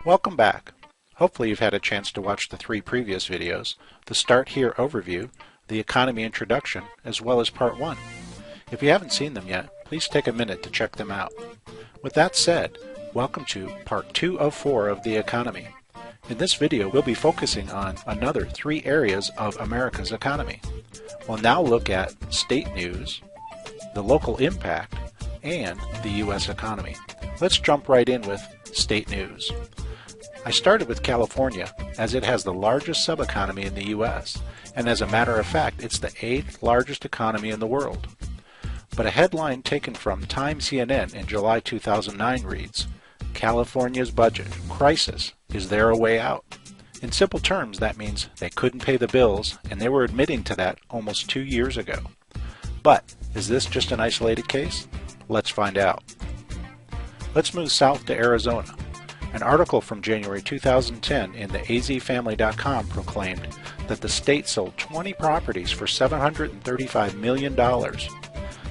Welcome back. Hopefully you've had a chance to watch the 3 previous videos, the Start Here overview, the economy introduction, as well as part 1. If you haven't seen them yet, please take a minute to check them out. With that said, welcome to part 2 of 4 of the economy. In this video, we'll be focusing on another 3 areas of America's economy. We'll now look at state news, the local impact, and the U.S. economy. Let's jump right in with state news. I started with California, as it has the largest sub-economy in the U.S., and as a matter of fact, it's the 8th largest economy in the world. But a headline taken from Time CNN in July 2009 reads, "California's budget crisis. Is there a way out?" In simple terms, that means they couldn't pay the bills, and they were admitting to that almost 2 years ago. But is this just an isolated case? Let's find out. Let's move south to Arizona. An article from January 2010 in the azfamily.com proclaimed that the state sold 20 properties for $735 million.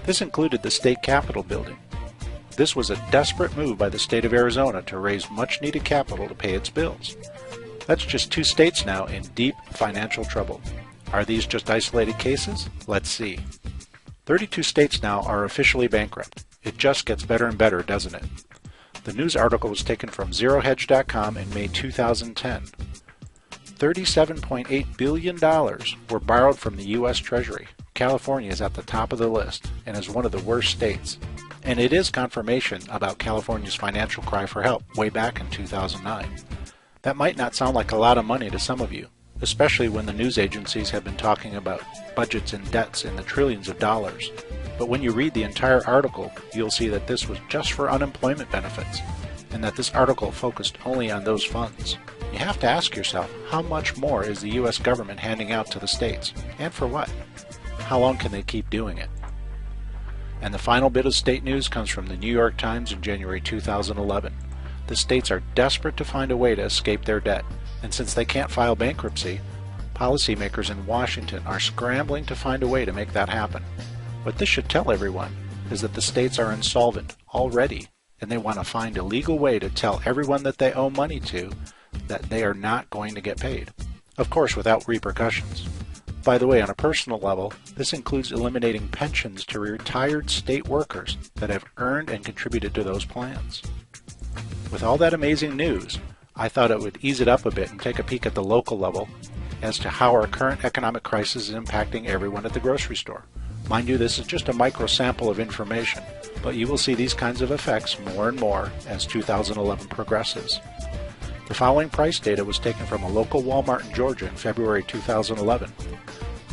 This included the state capitol building. This was a desperate move by the state of Arizona to raise much-needed capital to pay its bills. That's just 2 states now in deep financial trouble. Are these just isolated cases? Let's see. 32 states now are officially bankrupt. It just gets better and better, doesn't it? The news article was taken from ZeroHedge.com in May 2010. $37.8 billion were borrowed from the U.S. Treasury. California is at the top of the list and is one of the worst states. And it is confirmation about California's financial cry for help way back in 2009. That might not sound like a lot of money to some of you, especially when the news agencies have been talking about budgets and debts in the trillions of dollars. But when you read the entire article, you'll see that this was just for unemployment benefits, and that this article focused only on those funds. You have to ask yourself, how much more is the U.S. government handing out to the states, and for what? How long can they keep doing it? And the final bit of state news comes from the New York Times in January 2011. The states are desperate to find a way to escape their debt, and since they can't file bankruptcy, policymakers in Washington are scrambling to find a way to make that happen. What this should tell everyone is that the states are insolvent already, and they want to find a legal way to tell everyone that they owe money to that they are not going to get paid. Of course, without repercussions. By the way, on a personal level, this includes eliminating pensions to retired state workers that have earned and contributed to those plans. With all that amazing news, I thought it would ease it up a bit and take a peek at the local level as to how our current economic crisis is impacting everyone at the grocery store. Mind you, this is just a micro sample of information, but you will see these kinds of effects more and more as 2011 progresses. The following price data was taken from a local Walmart in Georgia in February 2011.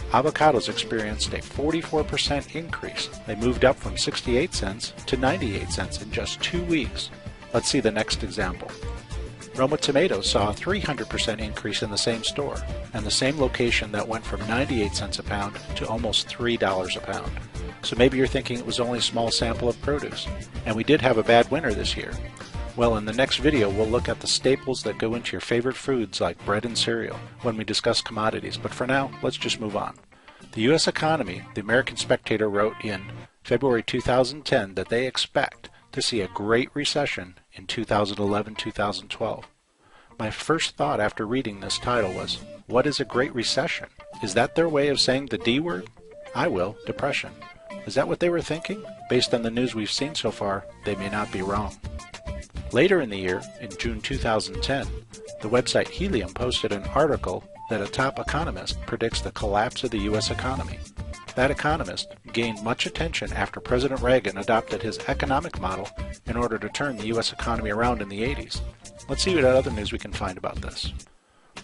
Avocados experienced a 44% increase. They moved up from 68 cents to 98 cents in just 2 weeks. Let's see the next example. Roma tomatoes saw a 300% increase in the same store, and the same location that went from 98 cents a pound to almost $3 a pound. So maybe you're thinking it was only a small sample of produce, and we did have a bad winter this year. Well, in the next video, we'll look at the staples that go into your favorite foods like bread and cereal when we discuss commodities, but for now, let's just move on. The U.S. economy, the American Spectator wrote in February 2010 that they expect to see a great recession in 2011-2012. My first thought after reading this title was, what is a great recession? Is that their way of saying the D word? I will, depression. Is that what they were thinking? Based on the news we've seen so far, they may not be wrong. Later in the year, in June 2010, the website Helium posted an article that a top economist predicts the collapse of the U.S. economy. That economist gained much attention after President Reagan adopted his economic model in order to turn the U.S. economy around in the 80s. Let's see what other news we can find about this.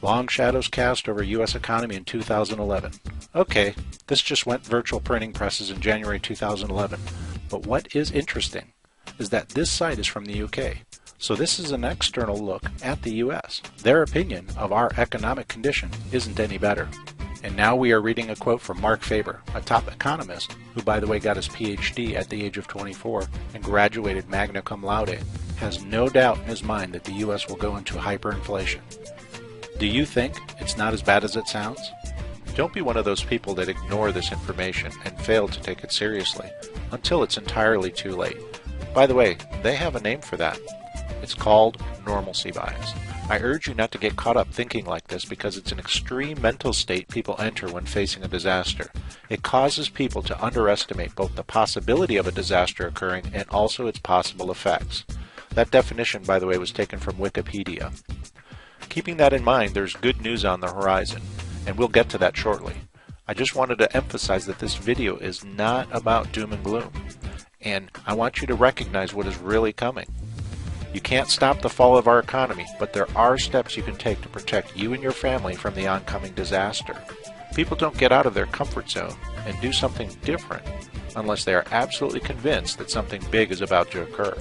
Long shadows cast over U.S. economy in 2011. Okay, this just went virtual printing presses in January 2011. But what is interesting is that this site is from the UK. So this is an external look at the U.S. Their opinion of our economic condition isn't any better. And now we are reading a quote from Mark Faber, a top economist, who by the way got his PhD at the age of 24 and graduated magna cum laude, has no doubt in his mind that the U.S. will go into hyperinflation. Do you think it's not as bad as it sounds? Don't be one of those people that ignore this information and fail to take it seriously until it's entirely too late. By the way, they have a name for that. It's called normalcy bias. I urge you not to get caught up thinking like this because it's an extreme mental state people enter when facing a disaster. It causes people to underestimate both the possibility of a disaster occurring and also its possible effects. That definition, by the way, was taken from Wikipedia. Keeping that in mind, there's good news on the horizon, and we'll get to that shortly. I just wanted to emphasize that this video is not about doom and gloom, and I want you to recognize what is really coming. You can't stop the fall of our economy, but there are steps you can take to protect you and your family from the oncoming disaster. People don't get out of their comfort zone and do something different unless they are absolutely convinced that something big is about to occur.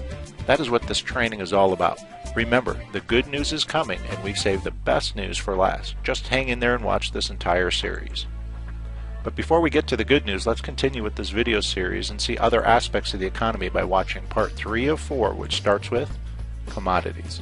That is what this training is all about. Remember, the good news is coming, and we've saved the best news for last. Just hang in there and watch this entire series. But before we get to the good news, let's continue with this video series and see other aspects of the economy by watching part 3 of 4, which starts with commodities.